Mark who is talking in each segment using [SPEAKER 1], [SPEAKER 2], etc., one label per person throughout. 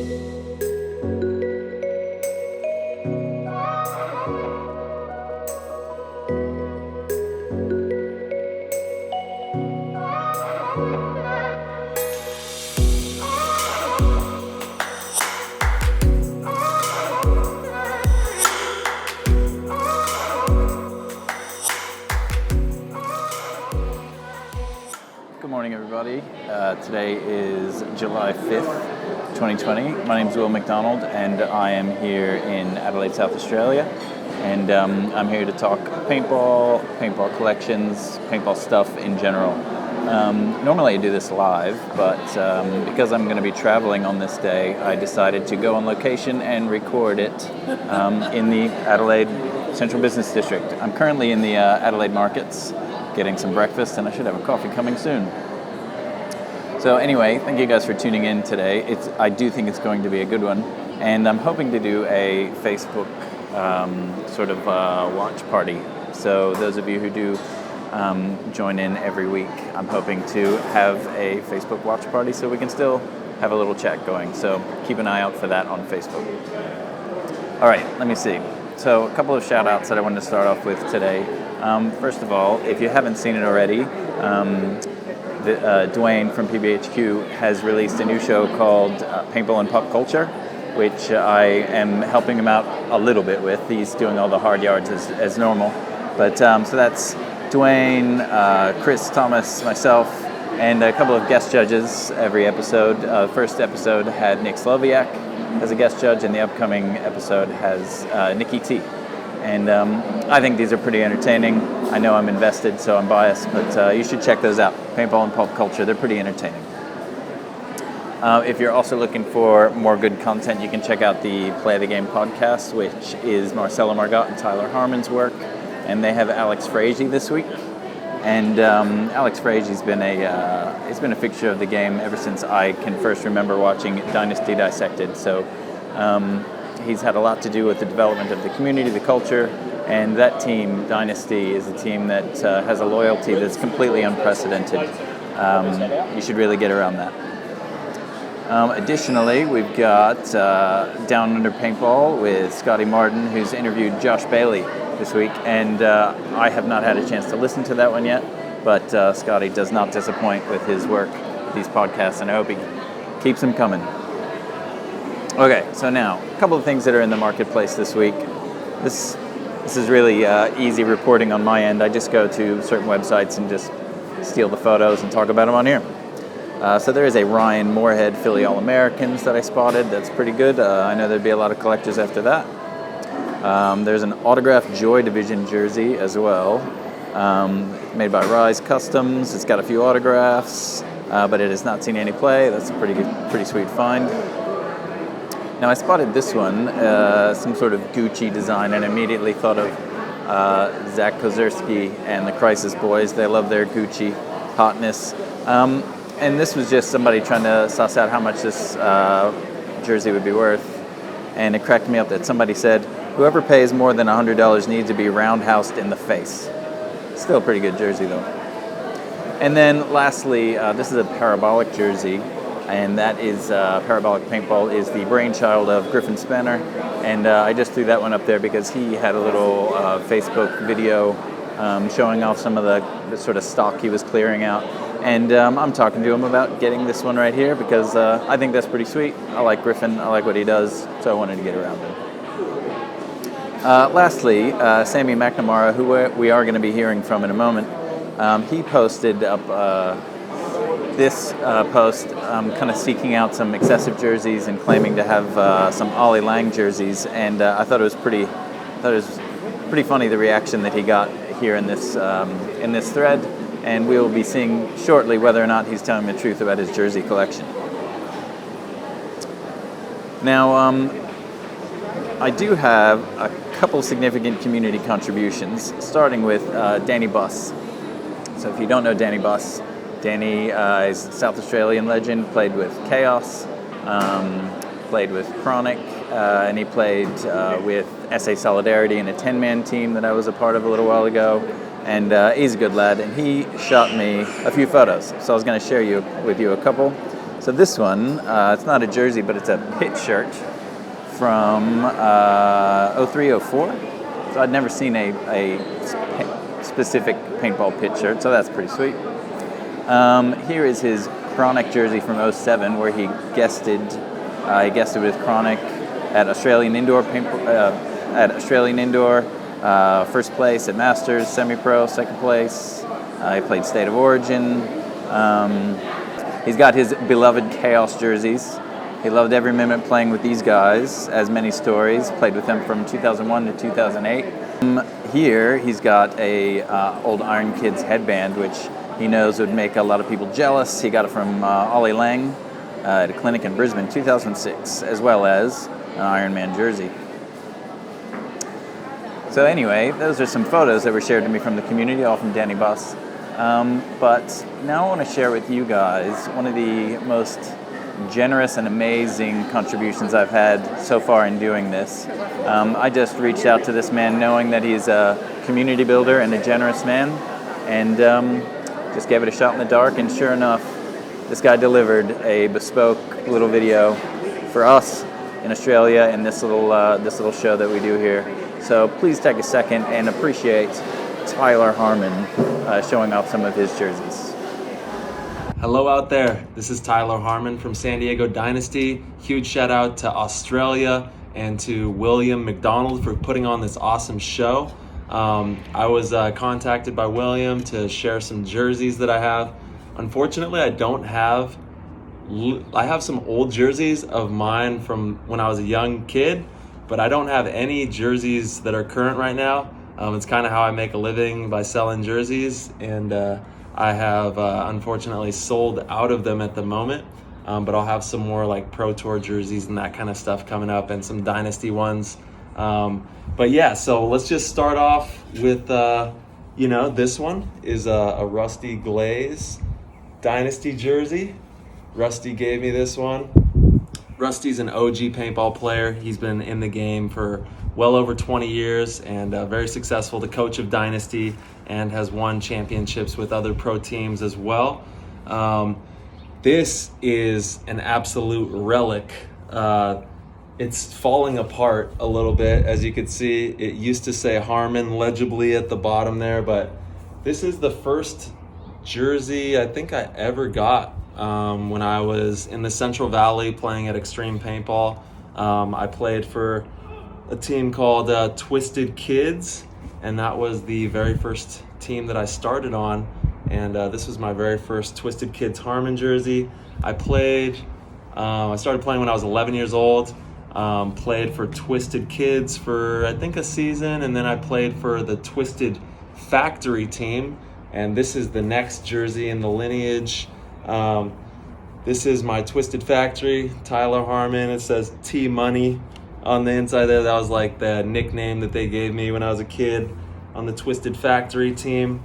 [SPEAKER 1] Good morning, everybody. Today is July 5th, 2020. My name is Will McDonald, and I am here in Adelaide, South Australia. And I'm here to talk paintball collections, paintball stuff in general. Normally I do this live, but because I'm going to be traveling on this day, I decided to go on location and record it in the Adelaide Central Business District. I'm currently in the Adelaide markets, getting some breakfast, and I should have a coffee coming soon. So anyway, thank you guys for tuning in today. I do think it's going to be a good one, and I'm hoping to do a Facebook watch party. So those of you who do join in every week, I'm hoping to have a Facebook watch party so we can still have a little chat going. So keep an eye out for that on Facebook. All right, let me see. So a couple of shout outs that I wanted to start off with today. First of all, if you haven't seen it already, Dwayne from PBHQ has released a new show called Paintball and Pop Culture, which I am helping him out a little bit with. He's doing all the hard yards as normal. But so that's Dwayne, Chris, Thomas, myself, and a couple of guest judges every episode. First episode had Nick Sloviak as a guest judge, and the upcoming episode has Nikki T. And I think these are pretty entertaining. I know I'm invested, so I'm biased, but you should check those out. Paintball and Pop Culture, they're pretty entertaining. If you're also looking for more good content, you can check out the Play the Game podcast, which is Marcelo Margot and Tyler Harmon's work. And they have Alex Frazee this week. And Alex Frazee's been he's been a fixture of the game ever since I can first remember watching Dynasty Dissected. So he's had a lot to do with the development of the community, the culture, and that team, Dynasty, is a team that has a loyalty that's completely unprecedented. You should really get around that. Additionally, we've got Down Under Paintball with Scotty Martin, who's interviewed Josh Bailey this week, and I have not had a chance to listen to that one yet, but Scotty does not disappoint with his work with these podcasts, and I hope he keeps them coming. Okay, so now, a couple of things that are in the marketplace this week. This is really easy reporting on my end. I just go to certain websites and just steal the photos and talk about them on here. So there is a Ryan Moorhead Philly All-Americans that I spotted. That's pretty good. I know there'd be a lot of collectors after that. There's an autographed Joy Division jersey as well, made by Rise Customs. It's got a few autographs, but it has not seen any play. That's a pretty sweet find. Now I spotted this one, some sort of Gucci design, and immediately thought of Zach Kozierski and the Crisis Boys. They love their Gucci hotness. And this was just somebody trying to suss out how much this jersey would be worth. And it cracked me up that somebody said, whoever pays more than $100 needs to be roundhoused in the face. Still a pretty good jersey, though. And then lastly, this is a parabolic jersey, and that is Parabolic Paintball is the brainchild of Griffin Spanner. And I just threw that one up there because he had a little Facebook video showing off some of the sort of stock he was clearing out. And I'm talking to him about getting this one right here because I think that's pretty sweet. I like Griffin. I like what he does, so I wanted to get around him. Lastly, Sammy Macnamara, who we are going to be hearing from in a moment, he posted up this post kind of seeking out some excessive jerseys and claiming to have some Ollie Lang jerseys. And I thought it was pretty funny, the reaction that he got here in this thread. And we will be seeing shortly whether or not he's telling the truth about his jersey collection. Now, I do have a couple significant community contributions, starting with Danny Buss. So if you don't know Danny Buss, Danny is a South Australian legend, played with Chaos, played with Chronic, and he played with SA Solidarity in a 10-man team that I was a part of a little while ago. And he's a good lad, and he shot me a few photos. So I was going to share with you a couple. So this one, it's not a jersey, but it's a pit shirt from 03-04. So I'd never seen a specific paintball pit shirt, so that's pretty sweet. Here is his Chronic jersey from 07, where he guested with Chronic at Australian Indoor first place at Masters, semi-pro, second place. He played State of Origin. He's got his beloved Chaos jerseys. He loved every minute playing with these guys, as many stories. Played with them from 2001 to 2008. Here, he's got a old Iron Kids headband, which he knows would make a lot of people jealous. He got it from Ollie Lang at a clinic in Brisbane, 2006, as well as an Iron Man jersey. So anyway, those are some photos that were shared to me from the community, all from Danny Buss. But now I want to share with you guys one of the most generous and amazing contributions I've had so far in doing this. I just reached out to this man knowing that he's a community builder and a generous man, and just gave it a shot in the dark, and sure enough, this guy delivered a bespoke little video for us in Australia in this little show that we do here. So please take a second and appreciate Tyler Harmon showing off some of his jerseys.
[SPEAKER 2] Hello out there, this is Tyler Harmon from San Diego Dynasty. Huge shout out to Australia and to William McDonald for putting on this awesome show. I was contacted by William to share some jerseys that I have. Unfortunately, I have some old jerseys of mine from when I was a young kid, but I don't have any jerseys that are current right now. It's kind of how I make a living, by selling jerseys, and I have unfortunately sold out of them at the moment, but I'll have some more like Pro Tour jerseys and that kind of stuff coming up, and some Dynasty ones. But yeah, so let's just start off with, this one is a Rusty Glaze Dynasty jersey. Rusty gave me this one. Rusty's an OG paintball player. He's been in the game for well over 20 years and very successful, the coach of Dynasty, and has won championships with other pro teams as well. This is an absolute relic. It's falling apart a little bit, as you can see. It used to say Harmon legibly at the bottom there, but this is the first jersey I think I ever got when I was in the Central Valley playing at Extreme Paintball. I played for a team called Twisted Kids, and that was the very first team that I started on, and this was my very first Twisted Kids Harmon jersey. I started playing when I was 11 years old. Played for Twisted Kids for I think a season, and then I played for the Twisted Factory team, and this is the next jersey in the lineage. This is my Twisted Factory, Tyler Harmon. It says T-Money on the inside there. That was like the nickname that they gave me when I was a kid on the Twisted Factory team.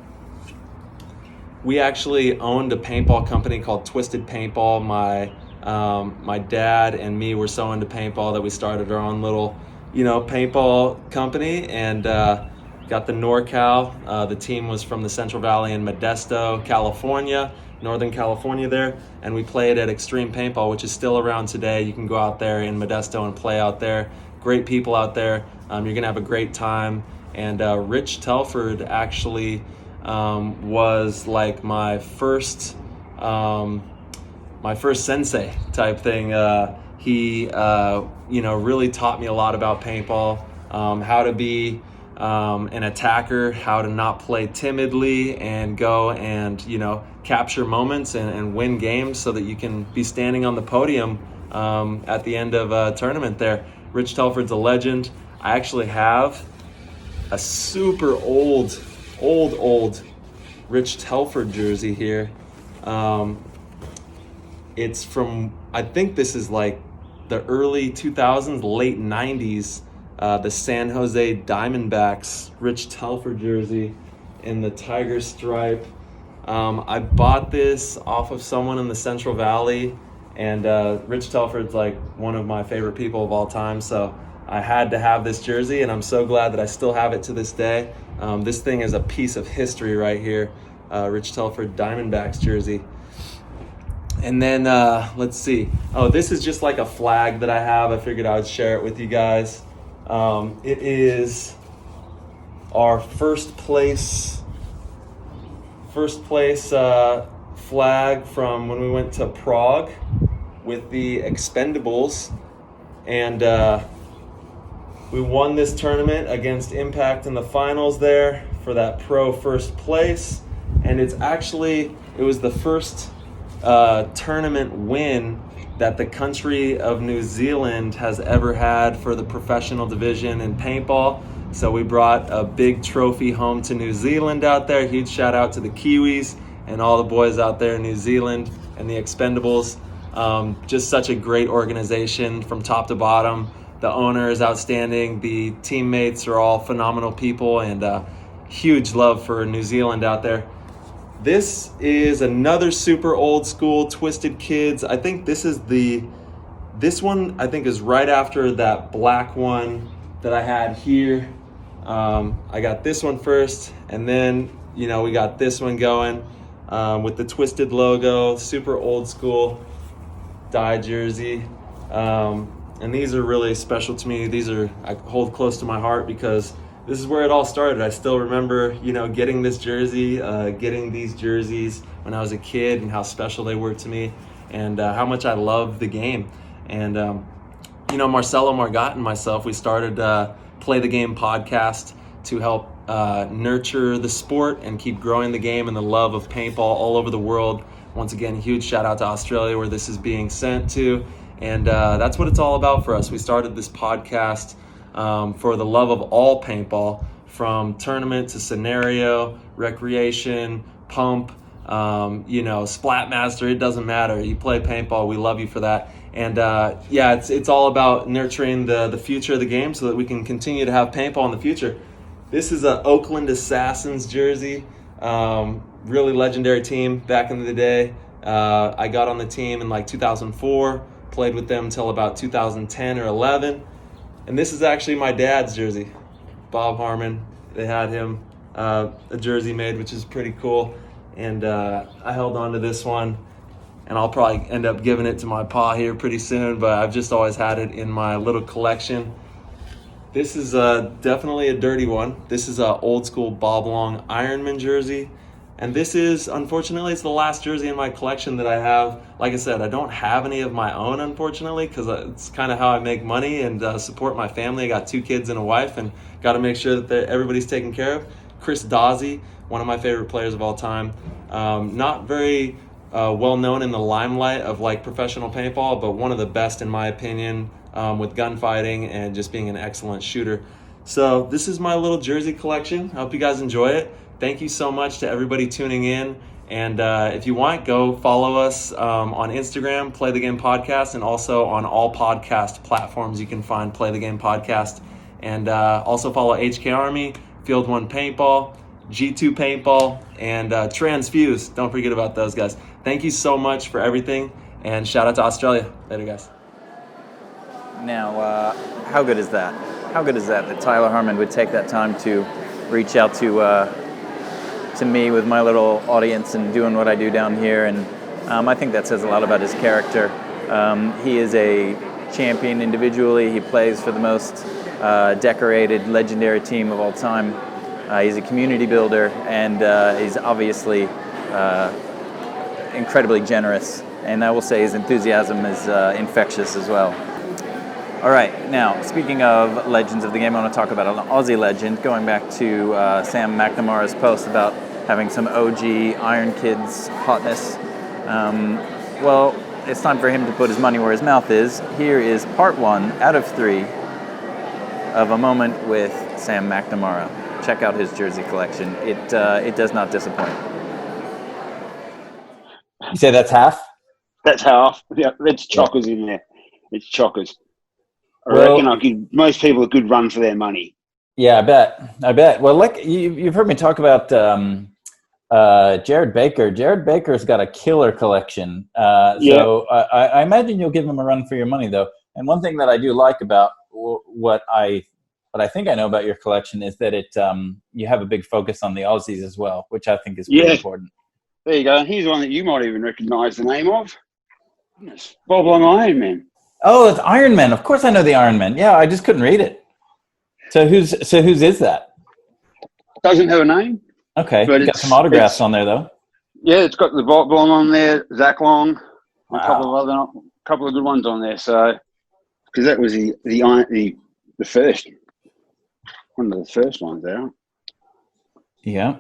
[SPEAKER 2] We actually owned a paintball company called Twisted Paintball. My dad and me were so into paintball that we started our own little, paintball company, and got the NorCal. The team was from the Central Valley in Modesto, California, Northern California there, and we played at Extreme Paintball, which is still around today. You can go out there in Modesto and play out there. Great people out there. You're gonna have a great time. And Rich Telford actually was like my first sensei type thing. He really taught me a lot about paintball, how to be an attacker, how to not play timidly and go and capture moments and win games so that you can be standing on the podium at the end of a tournament there. Rich Telford's a legend. I actually have a super old Rich Telford jersey here. It's from, I think this is like the early 2000s, late 90s, the San Jose Diamondbacks Rich Telford jersey in the tiger stripe. I bought this off of someone in the Central Valley, and Rich Telford's like one of my favorite people of all time, so I had to have this jersey, and I'm so glad that I still have it to this day. This thing is a piece of history right here, Rich Telford Diamondbacks jersey. And then let's see. Oh, this is just like a flag that I have. I figured I would share it with you guys. It is our first place flag from when we went to Prague with the Expendables, and we won this tournament against Impact in the finals there for that pro first place. And it was the first tournament win that the country of New Zealand has ever had for the professional division in paintball. So we brought a big trophy home to New Zealand out there. Huge shout out to the Kiwis and all the boys out there in New Zealand and the Expendables. Just such a great organization from top to bottom. The owner is outstanding. The teammates are all phenomenal people, and huge love for New Zealand out there. This is another super old school Twisted Kids. I think this one I think is right after that black one that I had here. I got this one first, and then we got this one going with the Twisted logo, super old school dye jersey. And these are really special to me. I hold close to my heart because this is where it all started. I still remember, getting this jersey, getting these jerseys when I was a kid, and how special they were to me, and how much I love the game. And, Marcelo Margot and myself, we started Play the Game podcast to help nurture the sport and keep growing the game and the love of paintball all over the world. Once again, huge shout out to Australia where this is being sent to. And that's what it's all about for us. We started this podcast for the love of all paintball, from tournament to scenario, recreation, pump, Splatmaster. It doesn't matter. You play paintball, we love you for that. And it's all about nurturing the future of the game so that we can continue to have paintball in the future. This is a Oakland Assassins jersey. Really legendary team back in the day. I got on the team in 2004. Played with them until about 2010 or 11. And this is actually my dad's jersey, Bob Harmon. They had him a jersey made, which is pretty cool. And I held on to this one, and I'll probably end up giving it to my pa here pretty soon, but I've just always had it in my little collection. This is definitely a dirty one. This is an old school Bob Long Ironman jersey. And this is, unfortunately, it's the last jersey in my collection that I have. Like I said, I don't have any of my own, unfortunately, because it's kind of how I make money and support my family. I got 2 kids and a wife, and got to make sure that everybody's taken care of. Chris Dawsey, one of my favorite players of all time. Not very well known in the limelight of professional paintball, but one of the best in my opinion with gunfighting and just being an excellent shooter. So this is my little jersey collection. I hope you guys enjoy it. Thank you so much to everybody tuning in. And if you want, go follow us on Instagram, Play the Game Podcast, and also on all podcast platforms you can find Play the Game Podcast. And also follow HK Army, Field 1 Paintball, G2 Paintball, and Transfuse. Don't forget about those guys. Thank you so much for everything, and shout out to Australia. Later, guys.
[SPEAKER 1] Now, how good is that? How good is that Tyler Harmon would take that time to reach out to me with my little audience and doing what I do down here, and I think that says a lot about his character. He is a champion individually. He plays for the most decorated, legendary team of all time. He's a community builder, and he's obviously incredibly generous, and I will say his enthusiasm is infectious as well. All right, now, speaking of legends of the game, I want to talk about an Aussie legend, going back to Sam Macnamara's post about having some OG Iron Kids hotness. Well, it's time for him to put his money where his mouth is. Here is part 1 out of 3 of a moment with Sam Macnamara. Check out his jersey collection. It does not disappoint.
[SPEAKER 3] You say that's half?
[SPEAKER 4] That's half. Yeah, it's chockers in there. It's chockers. I
[SPEAKER 3] Well,
[SPEAKER 4] reckon I give most people a good run for their money.
[SPEAKER 3] Yeah, I bet. Well, like you've heard me talk about Jared Baker. Jared Baker's got a killer collection. So I imagine you'll give him a run for your money, though. And one thing that I do like about what I think I know about your collection is that you have a big focus on the Aussies as well, which I think is pretty important.
[SPEAKER 4] There you go. Here's one that you might even recognise the name of. Goodness. Bob Long Iron Man.
[SPEAKER 3] Oh, it's Iron Man. Of course I know the Iron Man. Yeah, I just couldn't read it. So whose is that?
[SPEAKER 4] Doesn't have a name.
[SPEAKER 3] Okay,
[SPEAKER 4] But
[SPEAKER 3] you got some autographs on there though.
[SPEAKER 4] Yeah, it's got the Bob Long on there, Zach Long,
[SPEAKER 3] Wow.
[SPEAKER 4] a couple of good ones on there. So, because that was the first one of the first ones there.
[SPEAKER 3] Yeah.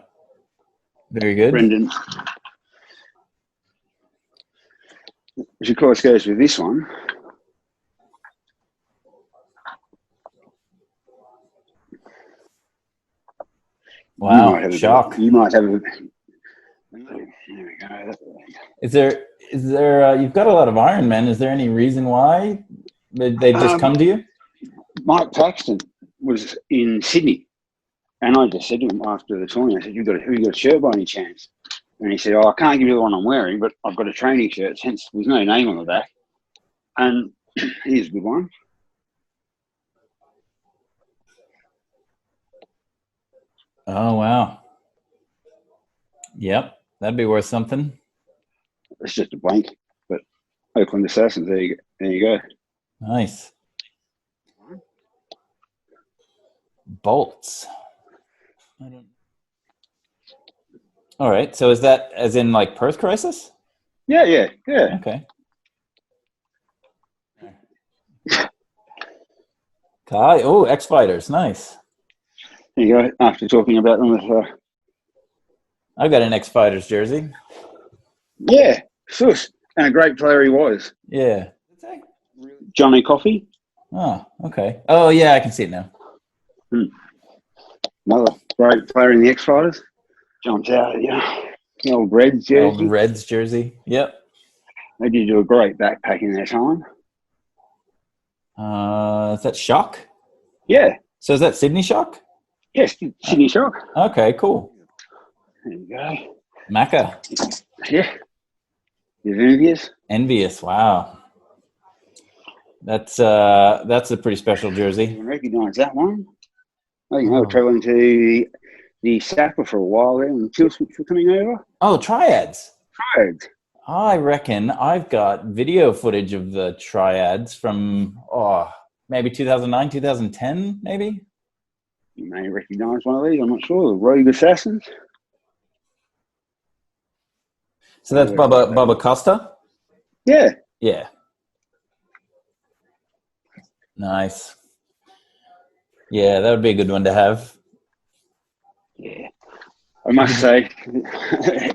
[SPEAKER 3] Very good.
[SPEAKER 4] Brendan, which of course goes with this one.
[SPEAKER 3] Wow, shock.
[SPEAKER 4] You might have a. There we go.
[SPEAKER 3] Is there you've got a lot of Iron Men. Is there any reason why they've just come to you?
[SPEAKER 4] Mike Paxton was in Sydney, and I just said to him after the tournament, I said, "You got a shirt by any chance?" And he said, "Oh, I can't give you the one I'm wearing, but I've got a training shirt. Hence, there's no name on the back." And here's a good one.
[SPEAKER 3] Oh wow. Yep, that'd be worth something.
[SPEAKER 4] It's just a blank, but Oakland Assassins. There you go.
[SPEAKER 3] Nice. Bolts. All right. So is that as in like Perth Crisis?
[SPEAKER 4] Yeah.
[SPEAKER 3] Okay. Kai. Oh, X Fighters. Nice.
[SPEAKER 4] There you go. After talking about them with.
[SPEAKER 3] I've got an X Fighters jersey.
[SPEAKER 4] Yeah, sus. And a great player he was.
[SPEAKER 3] Yeah.
[SPEAKER 4] Johnny Coffey.
[SPEAKER 3] Oh, okay. Oh, yeah, I can see it now.
[SPEAKER 4] Another great player in the X Fighters. Jumps out at you. The old Reds jersey.
[SPEAKER 3] Old Reds jersey. Yep.
[SPEAKER 4] They did do a great backpack in their time.
[SPEAKER 3] Is that Shock?
[SPEAKER 4] Yeah.
[SPEAKER 3] So is that Sydney Shock?
[SPEAKER 4] Yes, Sydney Shock.
[SPEAKER 3] Okay, cool.
[SPEAKER 4] There you go.
[SPEAKER 3] Macca.
[SPEAKER 4] Yeah. Is envious?
[SPEAKER 3] Envious. Wow. That's a pretty special jersey.
[SPEAKER 4] You recognise that one? I think they were travelling to the Sapper for a while there and Killswitch were coming over.
[SPEAKER 3] Oh, Triads.
[SPEAKER 4] Triads.
[SPEAKER 3] I reckon I've got video footage of the Triads from maybe 2009, 2010, maybe.
[SPEAKER 4] You may recognise one of these. I'm not sure. The Rogue Assassins.
[SPEAKER 3] So that's Bubba Costa?
[SPEAKER 4] Yeah.
[SPEAKER 3] Yeah. Nice. Yeah, that would be a good one to have.
[SPEAKER 4] Yeah. I must say,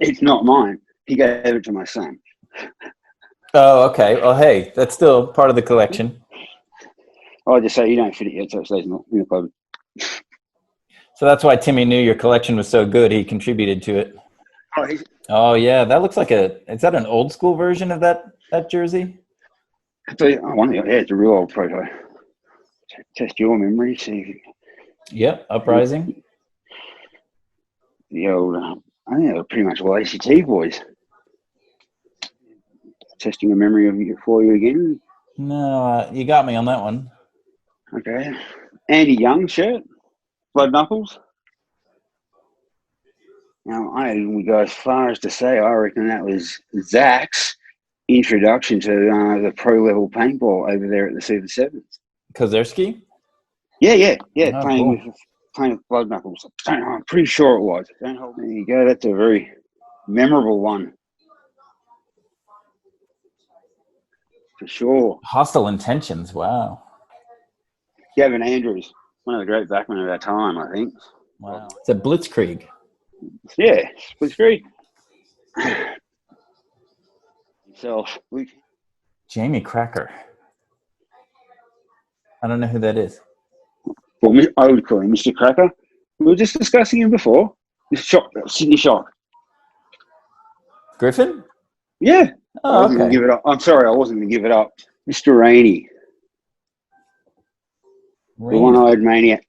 [SPEAKER 4] it's not mine. He gave it to my son.
[SPEAKER 3] Oh, okay. Well, hey, that's still part of the collection.
[SPEAKER 4] I'll just say you don't fit it yet, so it stays in the cupboard.
[SPEAKER 3] So that's why Timmy knew your collection was so good. He contributed to it.
[SPEAKER 4] Oh,
[SPEAKER 3] yeah. That looks like is that an old school version of that jersey?
[SPEAKER 4] It's a real old proto. Test your memory, see.
[SPEAKER 3] Yep, Uprising.
[SPEAKER 4] The old, I think they were pretty much all ACT boys. Testing a memory of you for you again.
[SPEAKER 3] No, you got me on that one.
[SPEAKER 4] Okay. Andy Young shirt, Blood Knuckles. Now, we go as far as to say I reckon that was Zach's introduction to the pro level paintball over there at the Super Sevens.
[SPEAKER 3] Kozerski?
[SPEAKER 4] Yeah.
[SPEAKER 3] Oh,
[SPEAKER 4] playing
[SPEAKER 3] cool.
[SPEAKER 4] with Blood Knuckles. I'm pretty sure it was. There you go. That's a very memorable one. For sure.
[SPEAKER 3] Hostile Intentions. Wow.
[SPEAKER 4] Gavin Andrews, one of the great backmen of our time, I think.
[SPEAKER 3] Wow. It's a Blitzkrieg.
[SPEAKER 4] Yeah, Blitzkrieg. Himself.
[SPEAKER 3] Jamie Cracker. I don't know who that is.
[SPEAKER 4] Well, I would call him Mr. Cracker. We were just discussing him before. Sydney Shock.
[SPEAKER 3] Griffin?
[SPEAKER 4] Yeah.
[SPEAKER 3] Oh,
[SPEAKER 4] I wasn't going to give it up. I'm sorry, I wasn't going to give it up. Mr. Rainey. The one-eyed maniac.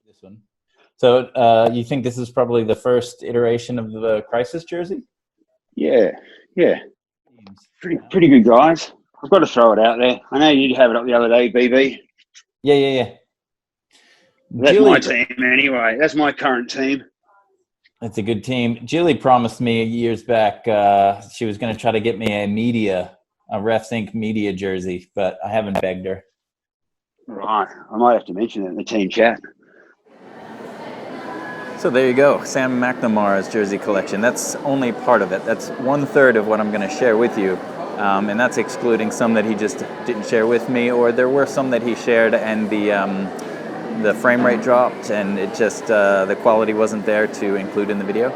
[SPEAKER 3] This one. So you think this is probably the first iteration of the Crisis jersey?
[SPEAKER 4] Yeah. Pretty good guys. I've got to throw it out there. I know you'd have it up the other day, BB.
[SPEAKER 3] Yeah.
[SPEAKER 4] That's my team anyway. That's my current team.
[SPEAKER 3] That's a good team. Jilly promised me years back she was going to try to get me a media a Refs Inc. media jersey, but I haven't begged her.
[SPEAKER 4] Right. I might have to mention that in the team chat.
[SPEAKER 1] So there you go, Sam Macnamara's jersey collection. That's only part of it. That's 1/3 of what I'm going to share with you. And that's excluding some that he just didn't share with me, or there were some that he shared and the frame rate dropped and it just, the quality wasn't there to include in the video.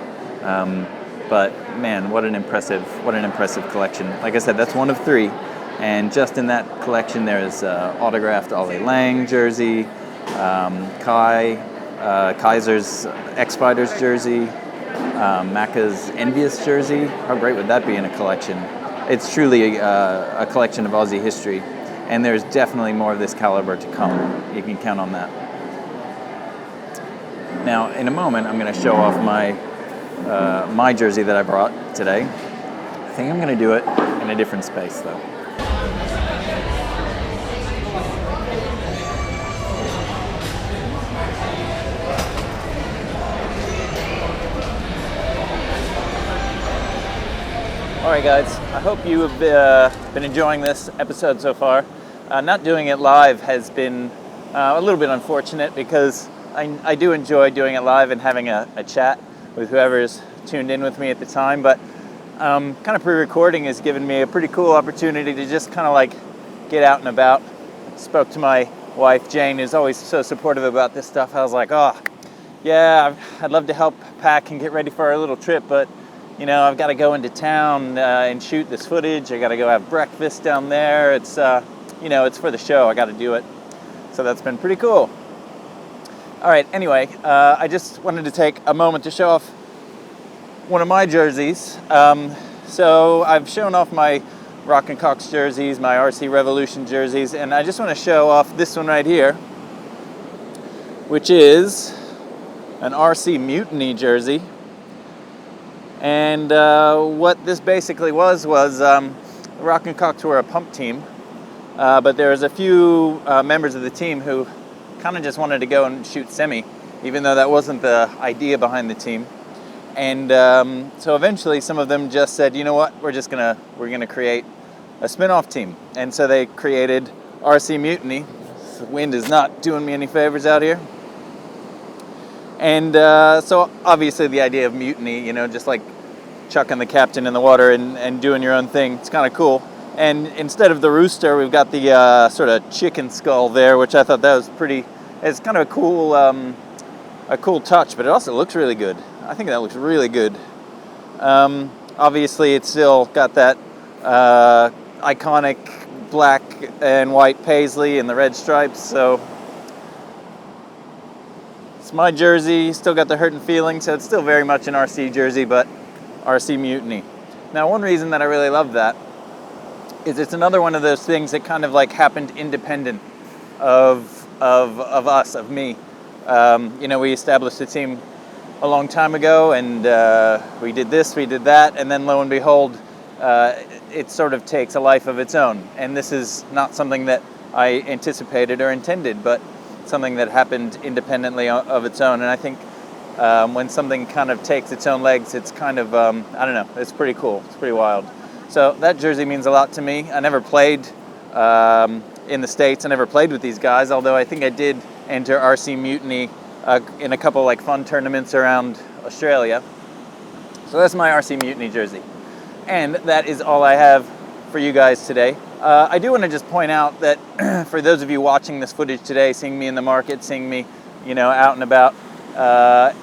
[SPEAKER 1] But man, what an impressive collection. Like I said, that's one of 3. And just in that collection, there's autographed Ollie Lang jersey, Kaiser's X-Fighters jersey, Macca's Envious jersey. How great would that be in a collection? It's truly a collection of Aussie history, and there's definitely more of this caliber to come. You can count on that. Now, in a moment, I'm going to show off my jersey that I brought today. I think I'm going to do it in a different space, though. All right, guys, I hope you have been enjoying this episode so far. Not doing it live has been a little bit unfortunate because I do enjoy doing it live and having a chat with whoever's tuned in with me at the time, but kind of pre-recording has given me a pretty cool opportunity to just kind of like get out and about. Spoke to my wife, Jane, who's always so supportive about this stuff. I was like, oh, yeah, I'd love to help pack and get ready for our little trip, but you know, I've got to go into town and shoot this footage. I got to go have breakfast down there. It's, you know, it's for the show. I got to do it. So that's been pretty cool. All right, anyway, I just wanted to take a moment to show off one of my jerseys. So I've shown off my Rock and Cox jerseys, my RC Revolution jerseys, and I just want to show off this one right here, which is an RC Mutiny jersey. And what this basically was Rock and Cox were a pump team, but there was a few members of the team who kind of just wanted to go and shoot semi, even though that wasn't the idea behind the team. And so eventually some of them just said, you know what, we're gonna create a spin-off team. And so they created RC Mutiny. The wind is not doing me any favors out here. And so obviously the idea of mutiny, you know, just like chucking the captain in the water and doing your own thing, it's kind of cool. And instead of the rooster, we've got the sort of chicken skull there, which I thought that was pretty, it's kind of a cool touch, but it also looks really good. I think that looks really good. Obviously it's still got that iconic black and white paisley and the red stripes, so it's my jersey, still got the hurt and feeling, so it's still very much an RC jersey, but RC Mutiny. Now, one reason that I really love that is it's another one of those things that kind of like happened independent of us, of me. You know, we established a team a long time ago, and we did this, we did that, and then lo and behold, it sort of takes a life of its own. And this is not something that I anticipated or intended, but something that happened independently of its own. And I think when something kind of takes its own legs, it's kind of, I don't know, it's pretty cool. It's pretty wild. So that jersey means a lot to me. I never played in the States. I never played with these guys, although I think I did enter RC Mutiny in a couple like fun tournaments around Australia. So that's my RC Mutiny jersey. And that is all I have for you guys today. I do want to just point out that for those of you watching this footage today, seeing me in the market, seeing me, you know, out and about,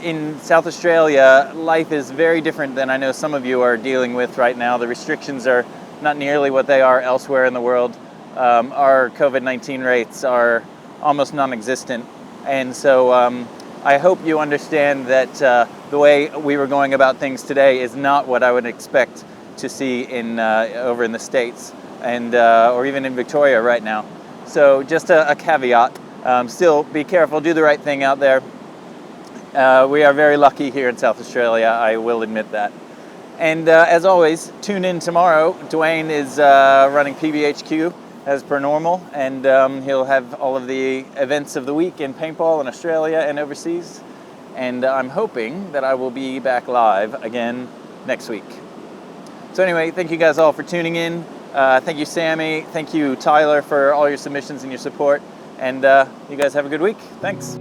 [SPEAKER 1] in South Australia, life is very different than I know some of you are dealing with right now. The restrictions are not nearly what they are elsewhere in the world. Our COVID-19 rates are almost non-existent. And so I hope you understand that the way we were going about things today is not what I would expect to see in over in the States and or even in Victoria right now. So just a caveat. Still be careful, do the right thing out there. We are very lucky here in South Australia, I will admit that. And as always, tune in tomorrow. Dwayne is running PBHQ as per normal, and he'll have all of the events of the week in paintball in Australia and overseas. And I'm hoping that I will be back live again next week. So anyway, thank you guys all for tuning in. Thank you, Sammy. Thank you, Tyler, for all your submissions and your support. And you guys have a good week. Thanks.